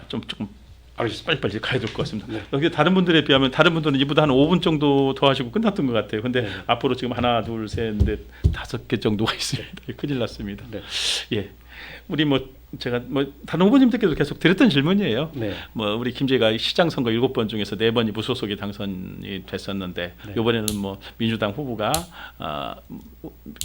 조금 알겠습니다. 빨리 가야 될 것 같습니다. 여기 다른 분들에 비하면 다른 분들은 이보다 한 5분 정도 더 하시고 끝났던 것 같아요. 근데 앞으로 지금 하나, 둘, 셋, 넷, 5개 정도가 있습니다. 큰일 났습니다. 예, 우리 제가 다른 후보님들께도 계속 드렸던 질문이에요. 뭐 우리 김제가 시장 선거 7번 중에서 4번이 무소속이 당선이 됐었는데 이번에는 뭐 민주당 후보가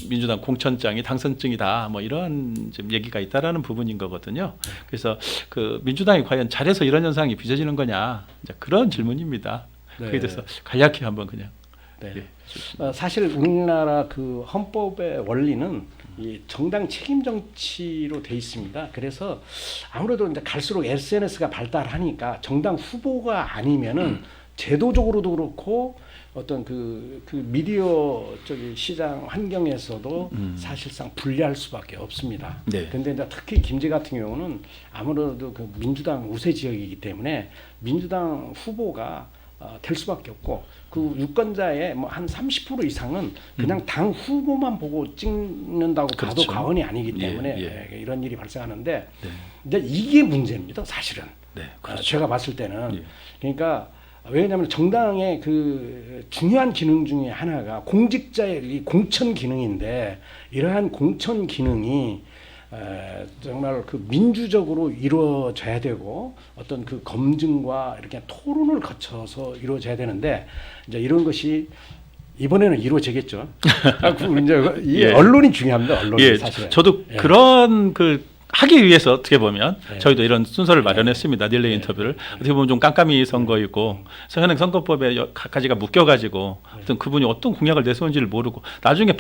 민주당 공천장이 당선증이다 뭐 이런 지금 얘기가 있다라는 부분인 거거든요. 그래서 그 민주당이 과연 잘해서 이런 현상이 빚어지는 거냐 이제 그런 질문입니다. 그에 대해서 간략히 한번 그냥. 사실 우리나라 그 헌법의 원리는 이 정당 책임 정치로 돼 있습니다. 그래서 아무래도 이제 갈수록 SNS가 발달하니까 정당 후보가 아니면은 제도적으로도 그렇고 어떤 그 미디어 시장 환경에서도 사실상 불리할 수밖에 없습니다. 그런데 이제 특히 김제 같은 경우는 아무래도 그 민주당 우세 지역이기 때문에 민주당 후보가 될 수밖에 없고 그 유권자의 뭐 한 30% 이상은 그냥 당 후보만 보고 찍는다고 봐도 과언이 아니기 때문에 이런 일이 발생하는데 이제 이게 문제입니다. 사실은 제가 봤을 때는 그러니까 왜냐하면 정당의 그 중요한 기능 중에 하나가 공직자의 이 공천 기능인데 이러한 공천 기능이 정말 그 민주적으로 이루어져야 되고 어떤 그 검증과 이렇게 토론을 거쳐서 이루어져야 되는데 이제 이런 것이 이번에는 이루어지겠죠. 이제 이 언론이 중요합니다. 언론이 사실. 저도 그런 그 하기 위해서 어떻게 보면 네. 저희도 이런 순서를 마련했습니다. 딜레이 인터뷰를 어떻게 보면 좀 깜깜이 선거이고 현행 선거법에 가지가 묶여가지고 어떤 그분이 어떤 공약을 내세운지를 모르고 나중에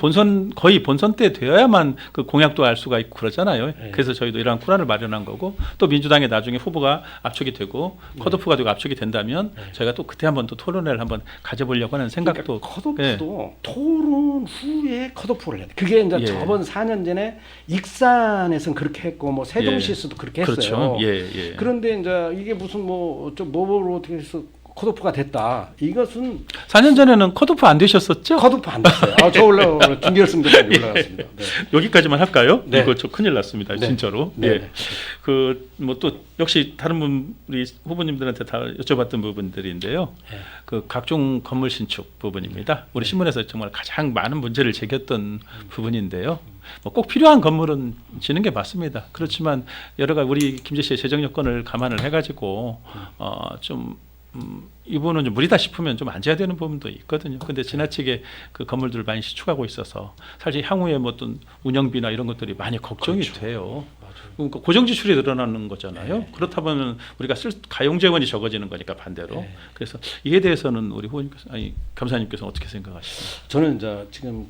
거의 본선 때 되어야만 그 공약도 알 수가 있고 그러잖아요. 네. 그래서 저희도 이러한 쿠라를 마련한 거고 또 민주당에 나중에 후보가 압축이 되고 컷오프가 되고 압축이 된다면 저희가 또 그때 한번 또 토론회를 한번 가져보려고 하는 생각도 그러니까 컷오프도 토론 후에 컷오프를 해야 돼. 그게 이제 예. 저번 4년 전에 익산에서는 그렇게 했고 뭐 세종시에서도 그렇게 했어요. 그렇죠. 예. 그런데 이제 이게 무슨 뭐좀 뭐로 어떻게 해서 컷오프가 됐다. 이것은 4년 전에는 컷오프 안 되셨었죠? 컷오프 안 됐어요. 저 원래 준결승까지 올라갔습니다. 네. 여기까지만 할까요? 네. 이거 저 큰일 났습니다. 네. 진짜로. 네. 예. 그 뭐 또 역시 다른 분 우리 후보님들한테 다 여쭤봤던 부분들인데요. 네. 그 각종 건물 신축 부분입니다. 우리 신문에서 정말 가장 많은 문제를 제기했던 부분인데요. 뭐 꼭 필요한 건물은 지는 게 맞습니다. 그렇지만 여러 가지 우리 김재 씨의 재정 여건을 감안을 해가지고 이분은 좀 무리다 싶으면 좀 안 지어야 되는 부분도 있거든요. 근데 지나치게 그 건물들을 많이 시축하고 있어서 사실 향후에 뭐 어떤 운영비나 이런 것들이 많이 걱정이 그렇죠. 돼요. 맞아요. 그러니까 고정 지출이 늘어나는 거잖아요. 네. 그렇다 보면 우리가 쓸 가용 재원이 적어지는 거니까 반대로. 네. 그래서 이에 대해서는 우리 후보님께서 감사님께서는 어떻게 생각하십니까? 저는 이제 지금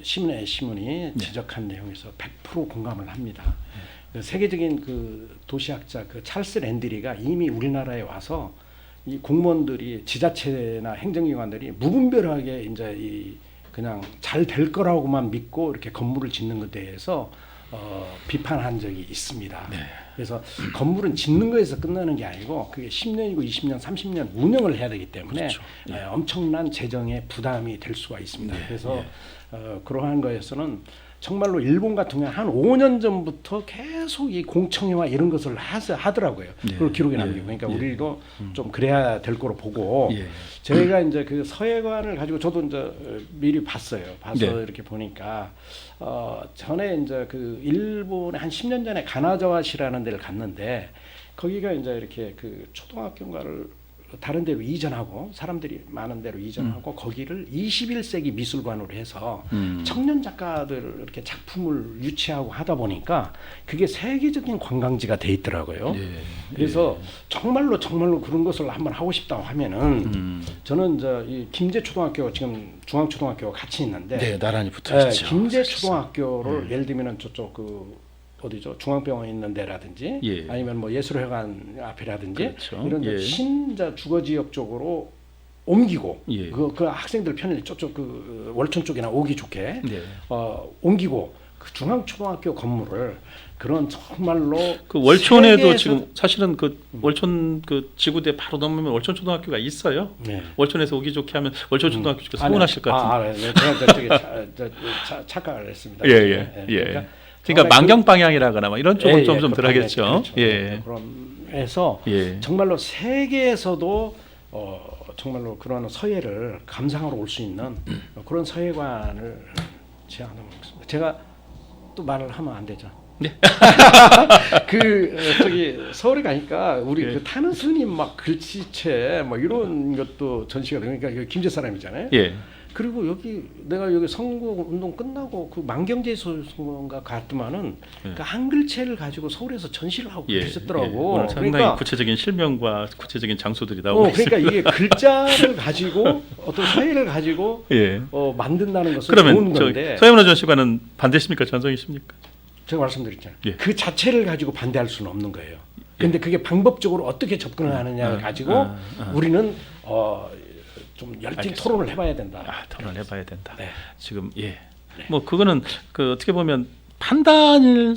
신문이 지적한 내용에서 100% 공감을 합니다. 그 세계적인 그 도시학자 그 찰스 랜드리가 이미 우리나라에 와서 이 공무원들이 지자체나 행정기관들이 무분별하게 이제 그냥 잘 될 거라고만 믿고 이렇게 건물을 짓는 것에 대해서 비판한 적이 있습니다. 네. 그래서 건물은 짓는 거에서 끝나는 게 아니고 그게 10년이고 20년, 30년 운영을 해야 되기 때문에 그렇죠. 엄청난 재정의 부담이 될 수가 있습니다. 네. 그래서 그러한 거에서는 정말로 일본 같은 경우는 한 5년 전부터 계속 이 공청회와 이런 것을 하더라고요. 네. 그걸 기록에 남기고. 그러니까 우리도 좀 그래야 될 거로 보고 저희가 이제 그 서해관을 가지고 저도 이제 미리 봤어요. 봐서 네. 이렇게 보니까 전에 이제 그 일본에 한 10년 전에 가나자와시라는 데를 갔는데 거기가 이제 이렇게 그 초등학교인가를 다른 데로 이전하고 사람들이 많은 데로 이전하고 거기를 21세기 미술관으로 해서 청년 작가들 이렇게 작품을 유치하고 하다 보니까 그게 세계적인 관광지가 돼 있더라고요. 그래서 정말로 그런 것을 한번 하고 싶다고 하면은 저는 이제 이 김제초등학교 지금 중앙초등학교가 같이 있는데 네, 나란히 붙어 있죠. 김제초등학교를 예를 들면은 저쪽 어디죠? 중앙병원 있는 데라든지 아니면 뭐 예술회관 앞이라든지 그렇죠. 이런 신자 주거 지역 쪽으로 옮기고 그 학생들 편을 저쪽 그 월천 쪽이나 오기 좋게 옮기고 그 중앙초등학교 건물을 그런 정말로 그 월촌에도 지금 사실은 그 월촌 그 지구대 바로 넘으면 월촌 초등학교가 있어요. 네. 월촌에서 오기 좋게 하면 월촌 초등학교 쪽에 서운하실 것 같은데. 네. 제가 저쪽에 착각을 했습니다. 그러니까 만경 방향이라거나 뭐 이런 쪽은 좀 들어가겠죠. 그렇죠. 그래서 정말로 세계에서도 정말로 그런 서해를 감상하러 올 수 있는 그런 서해관을 제안하고 있습니다. 제가 또 말을 하면 안 되죠. 네. 저기 서울에 가니까 우리 그 타는 스님 막 글씨체 뭐 이런 것도 전시가 되니까 김제 사람이잖아요. 그리고 내가 여기 선거 운동 끝나고 그 만경제소인가 갔더만은 그 한글체를 가지고 서울에서 전시를 하고 계셨더라고. 오늘 상당히 그러니까 구체적인 실명과 구체적인 장소들이 나오고 그러니까 이게 글자를 가지고 어떤 서예를 가지고 만든다는 것은 좋은 건데. 서해문화 전시관은 반대십니까, 찬성이십니까? 제가 말씀드렸잖아요. 그 자체를 가지고 반대할 수는 없는 거예요. 근데 그게 방법적으로 어떻게 접근을 하느냐를 가지고 우리는 좀 열띤 토론을 해봐야 된다. 토론을 해봐야 된다. 네. 지금 뭐 그거는 그 어떻게 보면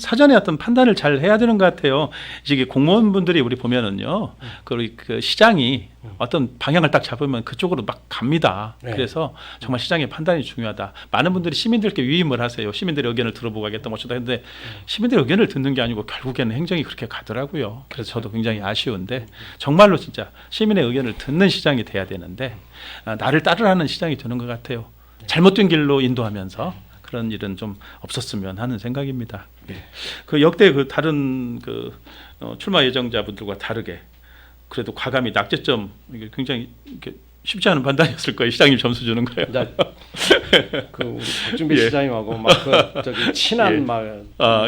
사전에 어떤 판단을 잘 해야 되는 것 같아요. 이게 공무원분들이 우리 보면은요, 그 시장이 어떤 방향을 딱 잡으면 그쪽으로 막 갑니다. 그래서 정말 시장의 판단이 중요하다. 많은 분들이 시민들께 위임을 하세요. 시민들의 의견을 들어보고 하겠다, 뭐 어쩌다 했는데 시민들의 의견을 듣는 게 아니고 결국에는 행정이 그렇게 가더라고요. 그래서 저도 굉장히 아쉬운데 정말로 진짜 시민의 의견을 듣는 시장이 돼야 되는데 나를 따르라는 시장이 되는 것 같아요. 잘못된 길로 인도하면서. 그런 일은 좀 없었으면 하는 생각입니다. 그 역대 그 다른 출마 예정자분들과 다르게 그래도 과감히 낙제점 이게 굉장히 이렇게 쉽지 않은 판단이었을 거예요. 시장님 점수 주는 거예요. 이제 그 우리 박준배 예. 시장님하고 막 그 저기 친한 예. 막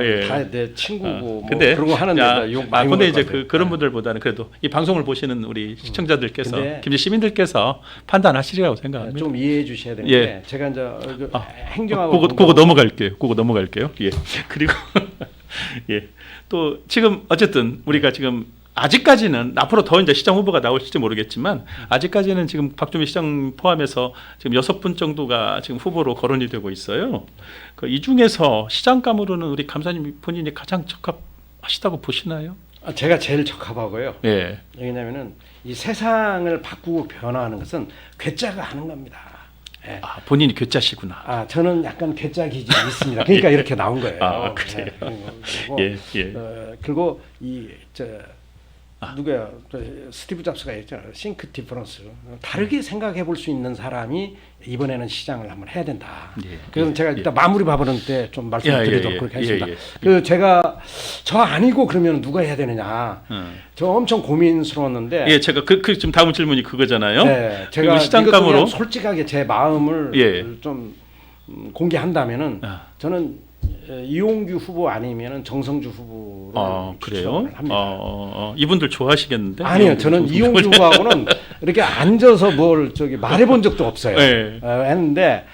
예. 다 내 친구고 뭐 근데 그런 거 하는데 야, 욕 많이 근데 먹을 이제 것 같아요. 그런 분들보다는 그래도 이 방송을 보시는 우리 시청자들께서 근데 김제 시민들께서 판단하시리라고 생각합니다. 좀 이해해 주셔야 되는 예. 게 제가 이제 그 행정하고 그거 넘어갈게요. 그거 넘어갈게요. 예. 그리고 예. 또 지금 어쨌든 우리가 지금 아직까지는 앞으로 더 이제 시장 후보가 나올지 모르겠지만 아직까지는 지금 박주미 시장 포함해서 지금 6분 정도가 지금 후보로 거론이 되고 있어요. 이 중에서 시장감으로는 우리 감사님 본인이 가장 적합하시다고 보시나요? 제가 제일 적합하고요. 예. 왜냐하면은 이 세상을 바꾸고 변화하는 것은 괴짜가 하는 겁니다. 예. 본인이 괴짜시구나. 저는 약간 괴짜 기질이 있습니다. 그러니까 이렇게 나온 거예요. 그래요. 그리고, 예, 예. 그리고 누구야? 스티브 잡스가 했잖아요. 싱크 디퍼런스. 다르게 생각해 볼 수 있는 사람이 이번에는 시장을 한번 해야 된다. 예, 그래서 제가 일단 마무리 발언 때 좀 말씀드리도록 그렇게 하겠습니다. 제가 저 아니고 그러면 누가 해야 되느냐. 저 엄청 고민스러웠는데. 예, 제가 지금 다음 질문이 그거잖아요. 네, 제가 시장감으로 솔직하게 제 마음을 좀 공개한다면은 저는 이용규 후보 아니면은 정성주 후보를 추천을 합니다. 이분들 좋아하시겠는데? 아니요, 저는 이용규 후보하고는 이렇게 앉아서 뭘 말해본 적도 없어요. 네. 했는데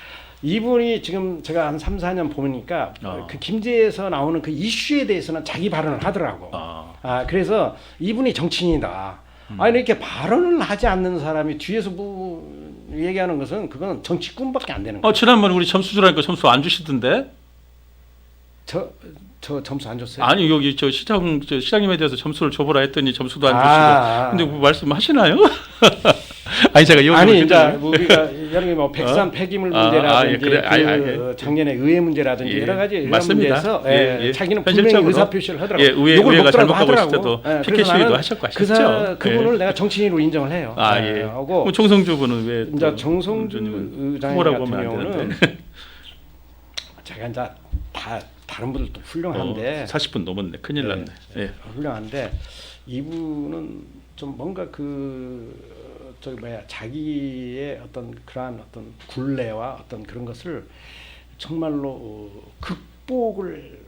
이분이 지금 제가 한 3, 4년 보니까 그 김제에서 나오는 그 이슈에 대해서는 자기 발언을 하더라고. 그래서 이분이 정치인이다. 이렇게 발언을 하지 않는 사람이 뒤에서 뭐 얘기하는 것은 그건 정치꾼밖에 안 되는 거예요. 지난번에 우리 점수 주라니까 점수 안 주시던데? 저 점수 안 줬어요? 아니 여기 시장님에 대해서 점수를 줘보라 했더니 점수도 안 주시고. 근데 뭐 말씀하시나요? 아니 제가 아니 이제 우리가 여러 뭐 백산 폐기물 문제라든지 작년에 의회 문제라든지 여러 가지 이런 문제에서 자기는 분명히 의사 표시를 하더라고요. 의회가 잘못하고 있을 때도 피켓 시위도 하셨고 하셨죠. 그분을 내가 정치인으로 인정을 해요. 하고 정성주 분은 왜? 이제 정성주 의장님 같은 경우는 제가 이제 다른 분들도 훌륭한데 40분 넘었네. 큰일 났네. 훌륭한데 이분은 좀 뭔가 자기의 어떤 굴레와 어떤 그런 것을 정말로 극복을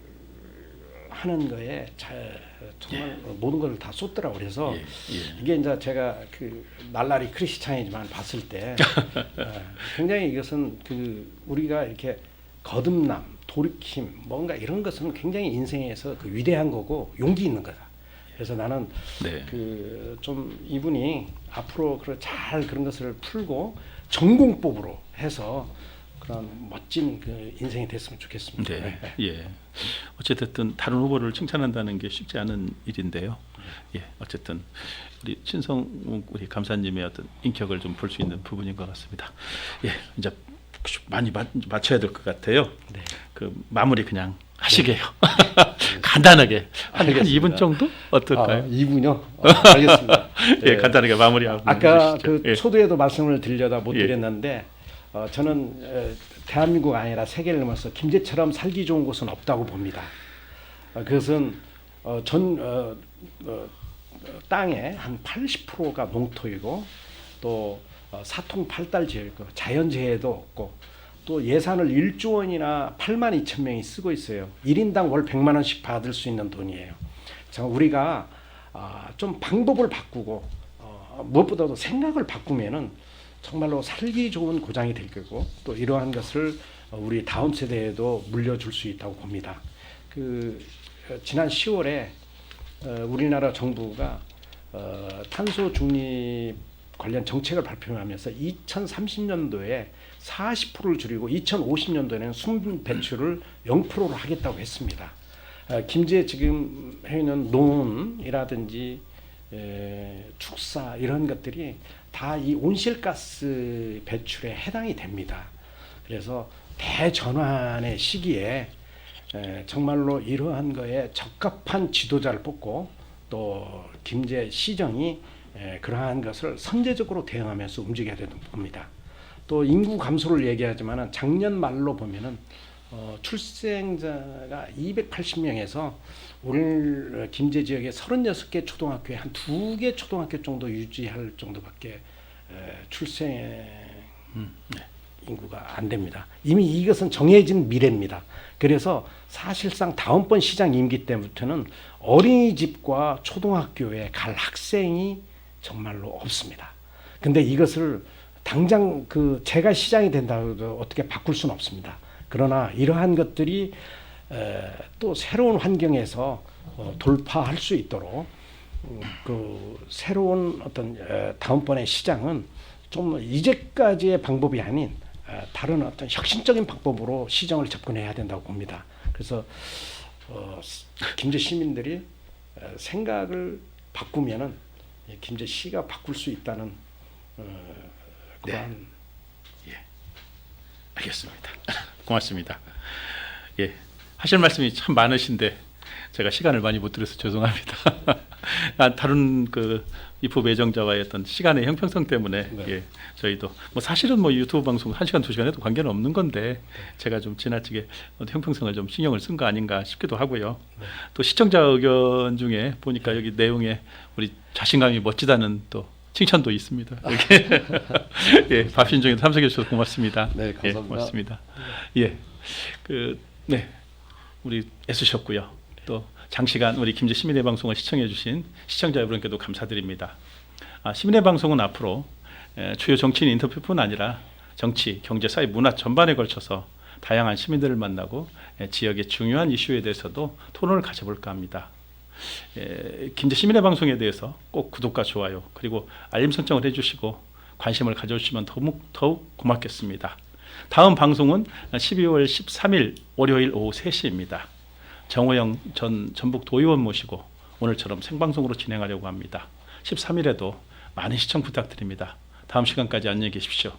하는 거에 정말 모든 걸 다 쏟더라고. 그래서 이게 이제 제가 날라리 크리스찬이지만 봤을 때 굉장히 이것은 우리가 이렇게 거듭남, 돌이킴, 뭔가 이런 것은 굉장히 인생에서 위대한 거고 용기 있는 거다. 그래서 나는 좀 이분이 앞으로 잘 그런 것을 풀고 전공법으로 해서 그런 멋진 인생이 됐으면 좋겠습니다. 어쨌든 다른 후보를 칭찬한다는 게 쉽지 않은 일인데요. 어쨌든 우리 친성 우리 감사님의 어떤 인격을 좀 볼 수 있는 부분인 것 같습니다. 이제 많이 맞춰야 될 것 같아요. 마무리 그냥 하시게요. 간단하게 한 2분 정도 어떨까요? 2분요? 알겠습니다. 간단하게 마무리하고. 아까 초두에도 말씀을 드리려다 못 드렸는데 저는 대한민국 아니라 세계를 넘어서 김제처럼 살기 좋은 곳은 없다고 봅니다. 그것은 땅의 한 80%가 농토이고 또 사통팔달 지역이고 자연재해도 없고 또 예산을 1조 원이나 8만 2천 명이 쓰고 있어요. 1인당 월 100만 원씩 받을 수 있는 돈이에요. 우리가 좀 방법을 바꾸고 무엇보다도 생각을 바꾸면은 정말로 살기 좋은 고장이 될 거고 또 이러한 것을 우리 다음 세대에도 물려줄 수 있다고 봅니다. 지난 10월에 우리나라 정부가 탄소 중립 관련 정책을 발표하면서 2030년도에 40%를 줄이고 2050년도에는 순 배출을 0%로 하겠다고 했습니다. 김제 지금 해있는 농이라든지 축사 이런 것들이 다 이 온실가스 배출에 해당이 됩니다. 그래서 대전환의 시기에 정말로 이러한 거에 적합한 지도자를 뽑고 또 김제 시정이 그러한 것을 선제적으로 대응하면서 움직여야 되는 겁니다. 또 인구 감소를 얘기하지만 작년 말로 보면은 출생자가 280명에서 오늘 김제 지역의 36개 초등학교에 한 2개 초등학교 정도 유지할 정도밖에 출생 네. 인구가 안 됩니다. 이미 이것은 정해진 미래입니다. 그래서 사실상 다음번 시장 임기 때부터는 어린이집과 초등학교에 갈 학생이 정말로 없습니다. 근데 이것을 당장 제가 시장이 된다고 해도 어떻게 바꿀 수는 없습니다. 그러나 이러한 것들이 또 새로운 환경에서 돌파할 수 있도록 그 새로운 어떤 다음번의 시장은 좀 이제까지의 방법이 아닌 다른 어떤 혁신적인 방법으로 시정을 접근해야 된다고 봅니다. 그래서 김제 시민들이 생각을 바꾸면은 김제시가 바꿀 수 있다는 그런 알겠습니다. 고맙습니다. 예, 하실 말씀이 참 많으신데 제가 시간을 많이 못 드려서 죄송합니다. 다른 그 입법 예정자와의 어떤 시간의 형평성 때문에 네. 예, 저희도 뭐 사실은 뭐 유튜브 방송 1시간 2시간 해도 관계는 없는 건데 제가 좀 지나치게 형평성을 좀 신경을 쓴 거 아닌가 싶기도 하고요. 네. 또 시청자 의견 중에 보니까 여기 내용에 우리 자신감이 멋지다는 또 칭찬도 있습니다. 이렇게 예, 밥신중에 참석해 주셔서 고맙습니다. 네, 감사합니다. 예, 고맙습니다. 예, 네, 우리 애쓰셨고요. 또 장시간 우리 김제 시민의 방송을 시청해 주신 시청자 여러분께도 감사드립니다. 시민의 방송은 앞으로 주요 정치인 인터뷰뿐 아니라 정치, 경제, 사회, 문화 전반에 걸쳐서 다양한 시민들을 만나고 지역의 중요한 이슈에 대해서도 토론을 가져볼까 합니다. 김제 시민의 방송에 대해서 꼭 구독과 좋아요 그리고 알림 설정을 해주시고 관심을 가져주시면 더욱 고맙겠습니다. 다음 방송은 12월 13일 월요일 오후 3시입니다. 정호영 전 전북 도의원 모시고 오늘처럼 생방송으로 진행하려고 합니다. 13일에도 많은 시청 부탁드립니다. 다음 시간까지 안녕히 계십시오.